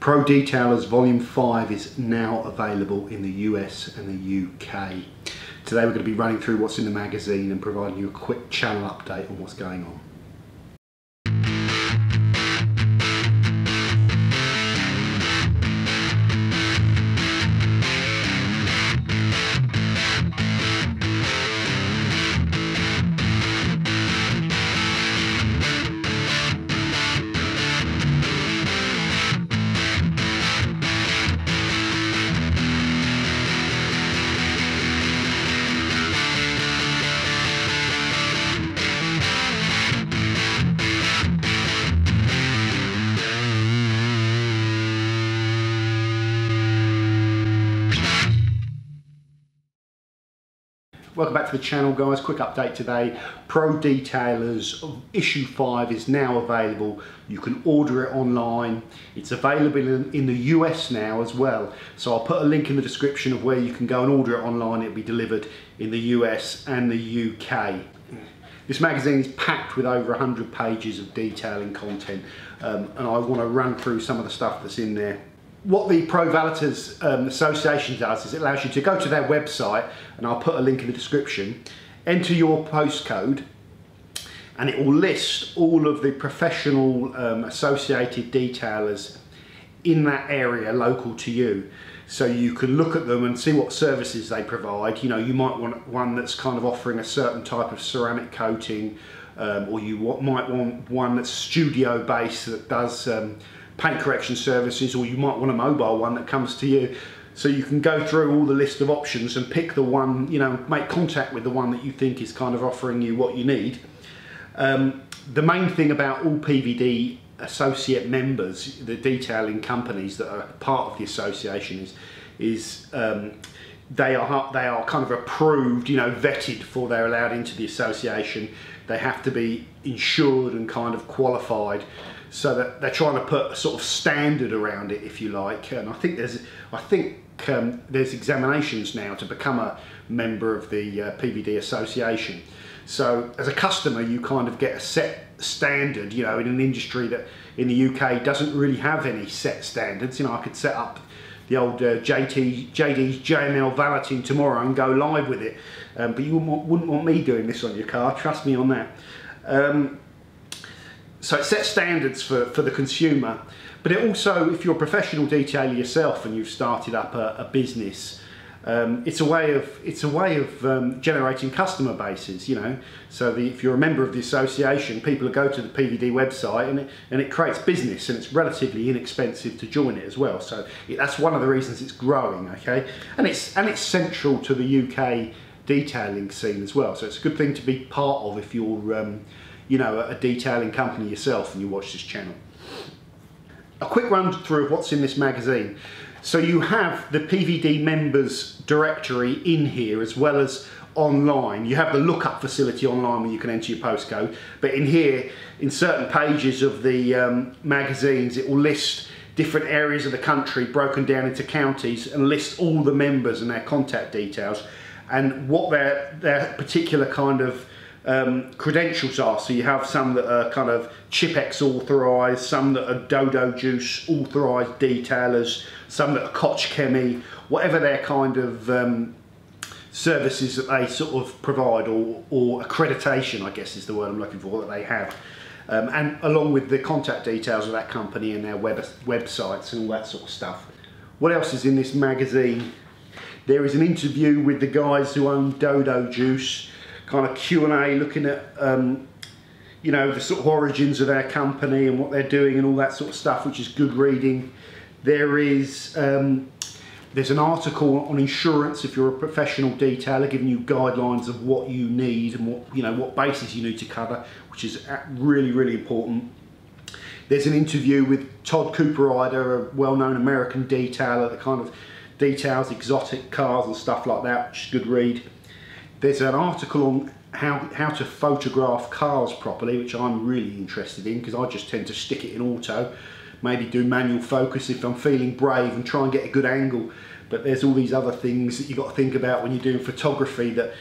Pro Detailers Volume 5 is now available in the US and the UK. Today we're going to be running through what's in the magazine and providing you a quick channel update on what's going on. Welcome back to the channel, guys. Quick update today. Pro Detailers issue 5 is now available. You can order it online. It's available in the US now as well. So I'll put a link in the description of where you can go and order it online. It'll be delivered in the US and the UK. This magazine is packed with over 100 pages of detailing content, and I want to run through some of the stuff that's in there. What the Pro Valitors Association does is it allows you to go to their website, and I'll put a link in the description, enter your postcode, and it will list all of the professional associated detailers in that area local to you. So you can look at them and see what services they provide. You know, you might want one that's kind of offering a certain type of ceramic coating, or you might want one that's studio based that does paint correction services, or you might want a mobile one that comes to you. So you can go through all the list of options and pick the one, you know, make contact with the one that you think is kind of offering you what you need. The main thing about all PVD associate members, the detailing companies that are part of the association, is they are kind of approved, you know, vetted before they're allowed into the association. They have to be insured and kind of qualified, so that they're trying to put a sort of standard around it, if you like. And I think there's examinations now to become a member of the PVD association. So as a customer, you kind of get a set standard, you know, in an industry that in the UK doesn't really have any set standards. You know, I could set up the old JD's JML valeting tomorrow and go live with it, but you wouldn't want me doing this on your car, trust me on that. So it sets standards for the consumer, but it also, if you're a professional detailer yourself and you've started up a business, it's a way of generating customer bases, you know. So if you're a member of the association, people will go to the PVD website and it creates business, and it's relatively inexpensive to join it as well. So that's one of the reasons it's growing, okay? And it's central to the UK detailing scene as well. So it's a good thing to be part of if you're you know, a detailing company yourself and you watch this channel. A quick run through of what's in this magazine. So you have the PVD members directory in here, as well as online. You have the lookup facility online where you can enter your postcode, but in here, in certain pages of the magazines, it will list different areas of the country broken down into counties and list all the members and their contact details and what their particular kind of credentials are. So you have some that are kind of Chipex authorised, some that are Dodo Juice authorised detailers, some that are Koch Chemie, whatever their kind of services that they sort of provide, or accreditation, I guess is the word I'm looking for, that they have. And along with the contact details of that company and their websites and all that sort of stuff. What else is in this magazine? There is an interview with the guys who own Dodo Juice, kind of Q&A, looking at you know, the sort of origins of their company and what they're doing and all that sort of stuff, which is good reading. There's an article on insurance if you're a professional detailer, giving you guidelines of what you need and what bases you need to cover, which is really important. There's an interview with Todd Cooperrider, a well-known American detailer that kind of details exotic cars and stuff like that, which is a good read. There's an article on how to photograph cars properly, which I'm really interested in, because I just tend to stick it in auto, maybe do manual focus if I'm feeling brave and try and get a good angle. But there's all these other things that you've got to think about when you're doing photography that,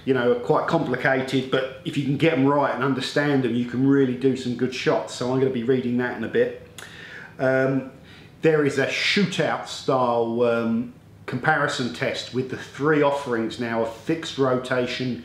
you know, are quite complicated, but if you can get them right and understand them, you can really do some good shots. So I'm going to be reading that in a bit. there is a shootout style comparison test with the 3 offerings now of fixed rotation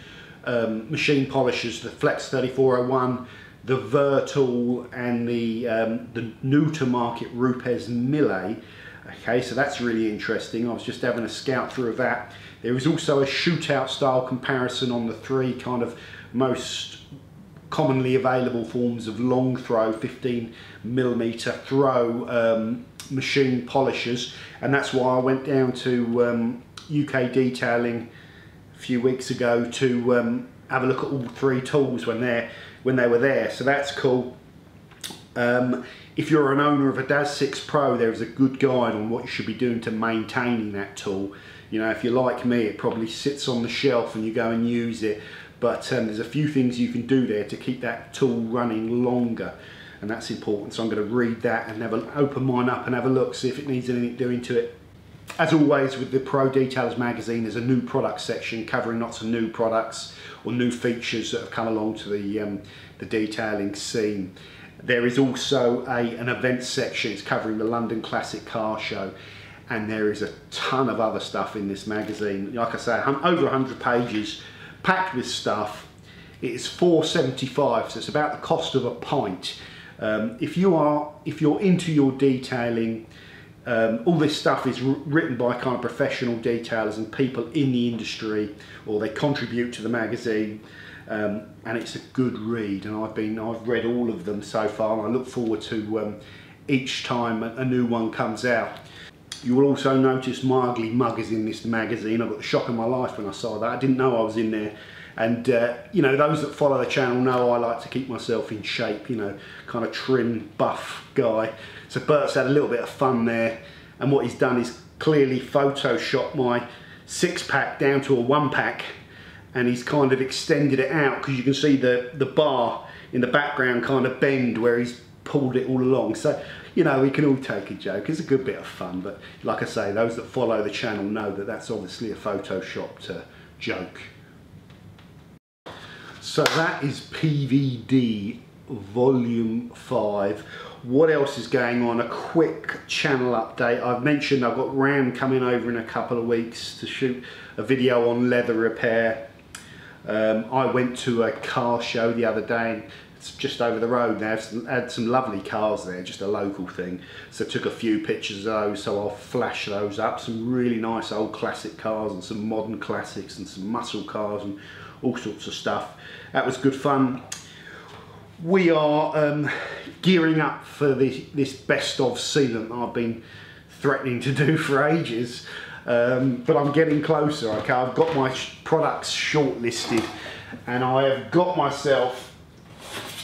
machine polishers, the Flex 3401, the Virtual, and the new to market Rupes Millet. Okay, so that's really interesting. I was just having a scout through of that. There is also a shootout style comparison on the 3 kind of most commonly available forms of long throw 15mm throw machine polishers, and that's why I went down to UK Detailing a few weeks ago to have a look at all 3 tools when they were there. So that's cool. If you're an owner of a DAS 6 Pro, there is a good guide on what you should be doing to maintaining that tool. You know, if you're like me, it probably sits on the shelf and you go and use it, but there's a few things you can do there to keep that tool running longer, and that's important. So I'm going to read that and open mine up and have a look, see if it needs anything doing to it. As always with the Pro Detailers magazine, there's a new product section covering lots of new products or new features that have come along to the detailing scene. There is also an events section. It's covering the London Classic Car Show, and there is a ton of other stuff in this magazine. Like I say, over 100 pages packed with stuff. It is £4.75, so it's about the cost of a pint. If you're into your detailing, all this stuff is written by kind of professional detailers and people in the industry, or they contribute to the magazine, and it's a good read. And I've read all of them so far, and I look forward to each time a new one comes out. You will also notice my ugly mug is in this magazine. I got the shock of my life when I saw that. I didn't know I was in there. And you know, those that follow the channel know I like to keep myself in shape, you know, kind of trim, buff guy. So Bert's had a little bit of fun there, and what he's done is clearly photoshopped my 6-pack down to a 1-pack, and he's kind of extended it out, because you can see the bar in the background kind of bend where he's pulled it all along. So, you know, we can all take a joke. It's a good bit of fun, but like I say, those that follow the channel know that that's obviously a photoshopped joke. So that is PVD Volume 5. What else is going on? A quick channel update. I've mentioned I've got Ram coming over in a couple of weeks to shoot a video on leather repair. I went to a car show the other day. It's just over the road. They had some lovely cars there, just a local thing. So I took a few pictures of those, so I'll flash those up. Some really nice old classic cars and some modern classics and some muscle cars and all sorts of stuff. That was good fun. We are gearing up for this best of sealant that I've been threatening to do for ages, but I'm getting closer. Okay, I've got my products shortlisted, and I have got myself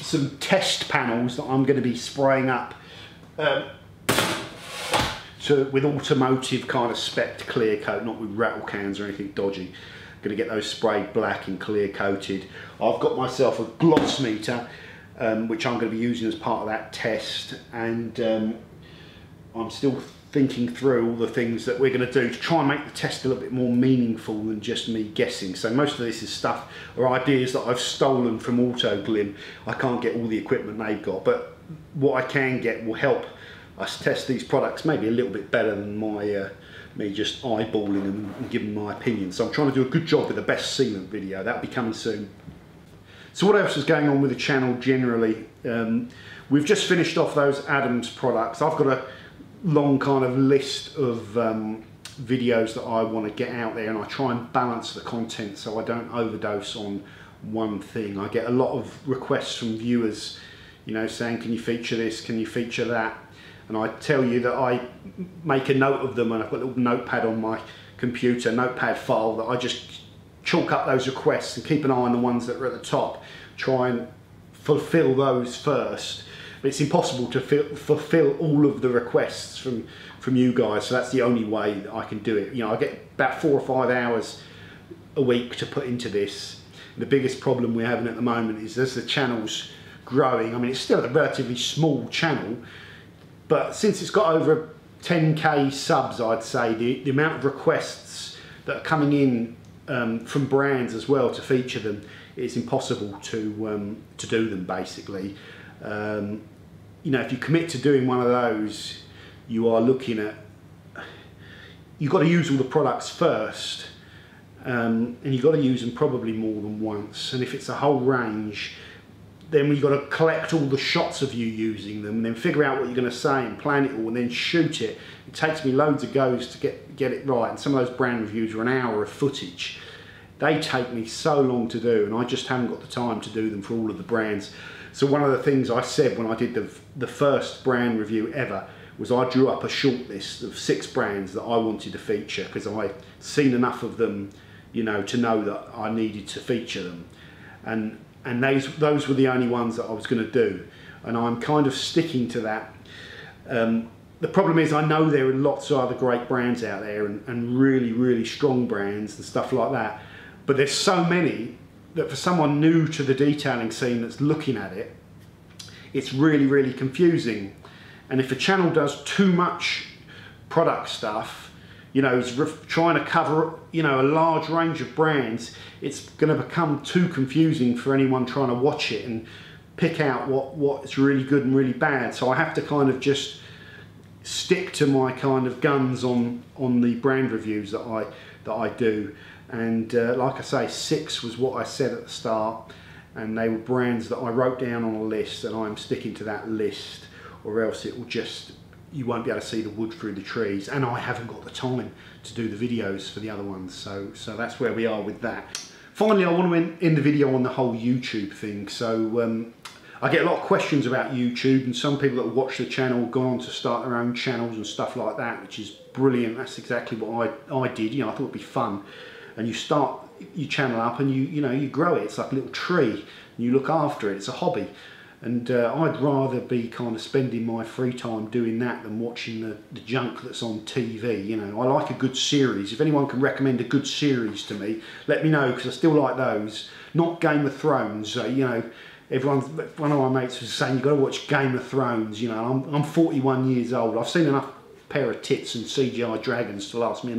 some test panels that I'm going to be spraying up with automotive kind of spec clear coat, not with rattle cans or anything dodgy. Going to get those sprayed black and clear coated. I've got myself a gloss meter, which I'm going to be using as part of that test, and I'm still thinking through all the things that we're going to do to try and make the test a little bit more meaningful than just me guessing. So most of this is stuff or ideas that I've stolen from Autoglim. I can't get all the equipment they've got, but what I can get will help us test these products maybe a little bit better than me just eyeballing them and giving my opinion. So I'm trying to do a good job with the best sealant video. That'll be coming soon. So what else is going on with the channel generally? We've just finished off those Adams products. I've got a long kind of list of videos that I want to get out there, and I try and balance the content so I don't overdose on one thing. I get a lot of requests from viewers, you know, saying, can you feature this, can you feature that? And I tell you that I make a note of them, and I've got a little notepad on my computer, notepad file, that I just chalk up those requests and keep an eye on the ones that are at the top, try and fulfill those first. But it's impossible to fulfill all of the requests from you guys, so that's the only way that I can do it. You know, I get about 4 or 5 hours a week to put into this. The biggest problem we're having at the moment is as the channel's growing, I mean, it's still a relatively small channel, but since it's got over 10k subs, I'd say, the amount of requests that are coming in from brands as well to feature them, it's impossible to do them basically. You know, if you commit to doing one of those, you are looking at, you've got to use all the products first, and you've got to use them probably more than once. And if it's a whole range, then you've got to collect all the shots of you using them, and then figure out what you're going to say and plan it all, and then shoot it. It takes me loads of goes to get it right, and some of those brand reviews are an hour of footage. They take me so long to do, and I just haven't got the time to do them for all of the brands. So one of the things I said when I did the first brand review ever was I drew up a short list of 6 brands that I wanted to feature, because I'd seen enough of them, you know, to know that I needed to feature them. And those were the only ones that I was going to do, and I'm kind of sticking to that. The problem is I know there are lots of other great brands out there, and really, really strong brands and stuff like that, but there's so many that for someone new to the detailing scene that's looking at it, it's really, really confusing. And if a channel does too much product stuff, you know, is trying to cover, you know, a large range of brands, it's going to become too confusing for anyone trying to watch it and pick out what's really good and really bad. So I have to kind of just stick to my kind of guns on the brand reviews that I do. And like I say, 6 was what I said at the start, and they were brands that I wrote down on a list, and I'm sticking to that list, or else it will just, you won't be able to see the wood through the trees, and I haven't got the time to do the videos for the other ones. So that's where we are with that. Finally, I want to end the video on the whole YouTube thing. So I get a lot of questions about YouTube, and some people that watch the channel have gone on to start their own channels and stuff like that, which is brilliant. That's exactly what I did. You know, I thought it'd be fun. And you start your channel up, and you know, you grow it. It's like a little tree, and you look after it. It's a hobby. And I'd rather be kind of spending my free time doing that than watching the junk that's on TV. You know, I like a good series. If anyone can recommend a good series to me, let me know, because I still like those. Not Game of Thrones. You know, one of my mates was saying you've got to watch Game of Thrones. You know, I'm 41 years old. I've seen enough pair of tits and CGI dragons to last me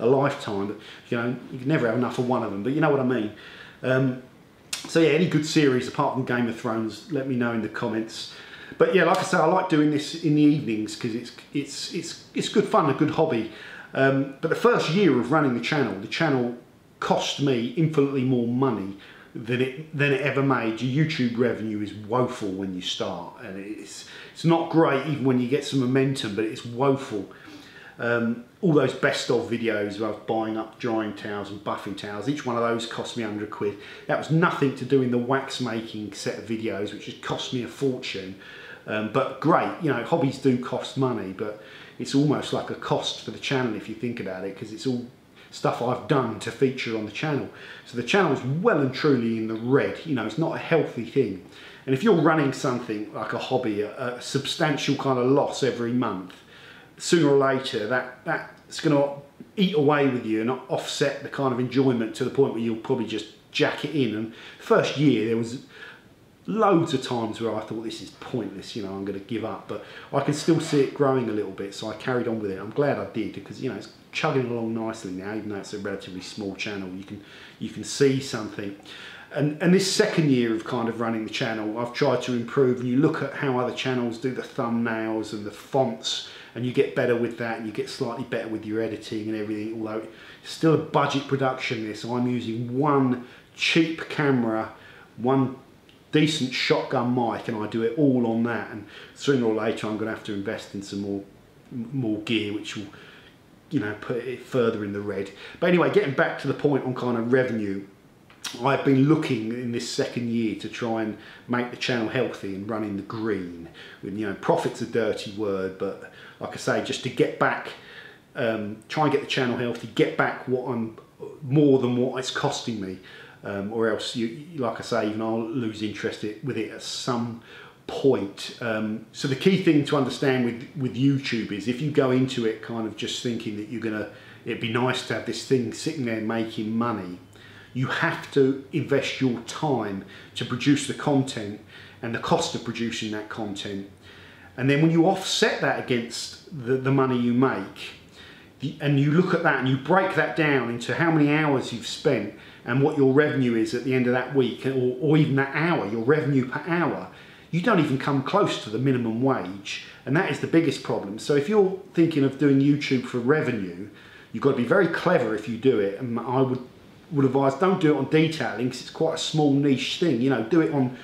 a lifetime. But you know, you can never have enough of one of them. But you know what I mean. So yeah, any good series apart from Game of Thrones, let me know in the comments. But yeah, like I say, I like doing this in the evenings because it's good fun, a good hobby. But the first year of running the channel cost me infinitely more money than it ever made. Your YouTube revenue is woeful when you start, and it's not great even when you get some momentum, but it's woeful. All those best of videos where I was buying up drying towels and buffing towels, each one of those cost me 100 quid. That was nothing to do in the wax making set of videos, which has cost me a fortune. But great, you know, hobbies do cost money, but it's almost like a cost for the channel if you think about it, because it's all stuff I've done to feature on the channel. So the channel is well and truly in the red. You know, it's not a healthy thing. And if you're running something like a hobby, a substantial kind of loss every month, sooner or later that's going to eat away with you and offset the kind of enjoyment to the point where you'll probably just jack it in. And first year there was loads of times where I thought this is pointless, you know, I'm going to give up, but I can still see it growing a little bit, so I carried on with it. I'm glad I did, because you know, it's chugging along nicely now, even though it's a relatively small channel. You can see something. And this second year of kind of running the channel, I've tried to improve, and you look at how other channels do the thumbnails and the fonts, and you get better with that, and you get slightly better with your editing and everything, although it's still a budget production this. So I'm using one cheap camera, one decent shotgun mic, and I do it all on that, and sooner or later I'm going to have to invest in some more gear, which will, you know, put it further in the red. But anyway, getting back to the point on kind of revenue, I've been looking in this second year to try and make the channel healthy and run in the green. With, you know, profit's a dirty word, but like I say, just to get back, try and get the channel healthy, get back more than what it's costing me, or else, like I say, even I'll lose interest with it at some point. So the key thing to understand with YouTube is, if you go into it kind of just thinking that it'd be nice to have this thing sitting there making money, you have to invest your time to produce the content and the cost of producing that content. And then when you offset that against the money you make, and you look at that and you break that down into how many hours you've spent and what your revenue is at the end of that week, or even that hour, your revenue per hour, you don't even come close to the minimum wage, and that is the biggest problem. So if you're thinking of doing YouTube for revenue, you've got to be very clever if you do it, and I would advise don't do it on detailing, because it's quite a small niche thing. You know, do it on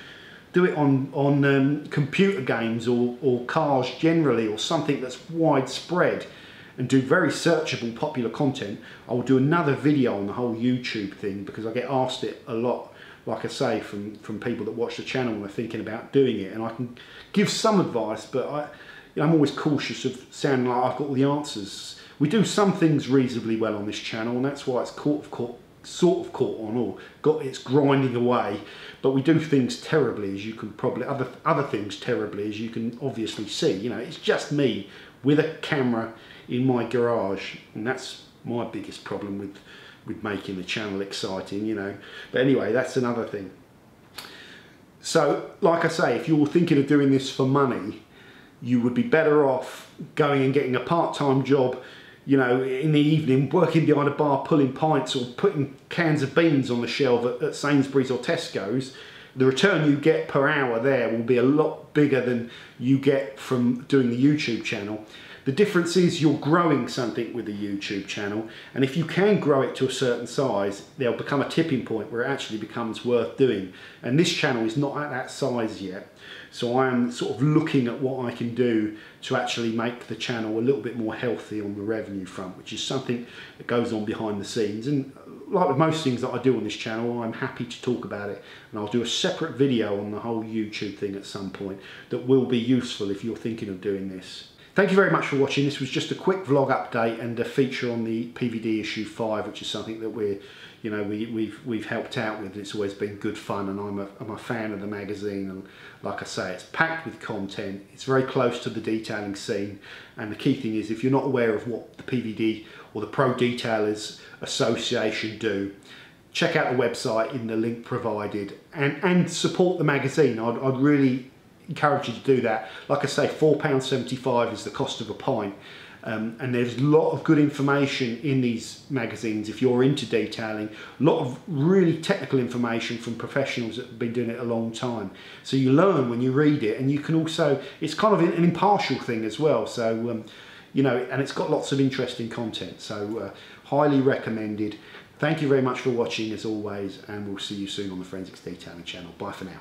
computer games or cars generally, or something that's widespread, and do very searchable popular content. I will do another video on the whole YouTube thing, because I get asked it a lot, like I say, from people that watch the channel and are thinking about doing it, and I can give some advice, but I'm always cautious of sounding like I've got all the answers. We do some things reasonably well on this channel, and that's why it's sort of caught on, or it's grinding away. But we do things terribly, as you can probably, other things terribly, as you can obviously see. You know, it's just me with a camera in my garage, and that's my biggest problem with making the channel exciting, you know. But anyway, that's another thing. So, like I say, if you're thinking of doing this for money, you would be better off going and getting a part-time job, you know, in the evening, working behind a bar, pulling pints, or putting cans of beans on the shelf at Sainsbury's or Tesco's. The return you get per hour there will be a lot bigger than you get from doing the YouTube channel. The difference is you're growing something with the YouTube channel, and if you can grow it to a certain size, there'll become a tipping point where it actually becomes worth doing. And this channel is not at that size yet, so I am sort of looking at what I can do to actually make the channel a little bit more healthy on the revenue front, which is something that goes on behind the scenes. And like with most things that I do on this channel, I'm happy to talk about it, and I'll do a separate video on the whole YouTube thing at some point that will be useful if you're thinking of doing this. Thank you very much for watching. This was just a quick vlog update and a feature on the PVD issue 5, which is something that we've helped out with. It's always been good fun, and I'm a fan of the magazine, and like I say, it's packed with content. It's very close to the detailing scene, and the key thing is, if you're not aware of what the PVD or the Pro Detailers Association do, check out the website in the link provided, and support the magazine. I'd really encourage you to do that. Like I say, £4.75 is the cost of a pint, and there's a lot of good information in these magazines if you're into detailing. A lot of really technical information from professionals that have been doing it a long time, so you learn when you read it, and you can also, it's kind of an impartial thing as well, so you know, and it's got lots of interesting content, so highly recommended. Thank you very much for watching as always, and we'll see you soon on the Forensics Detailing channel. Bye for now.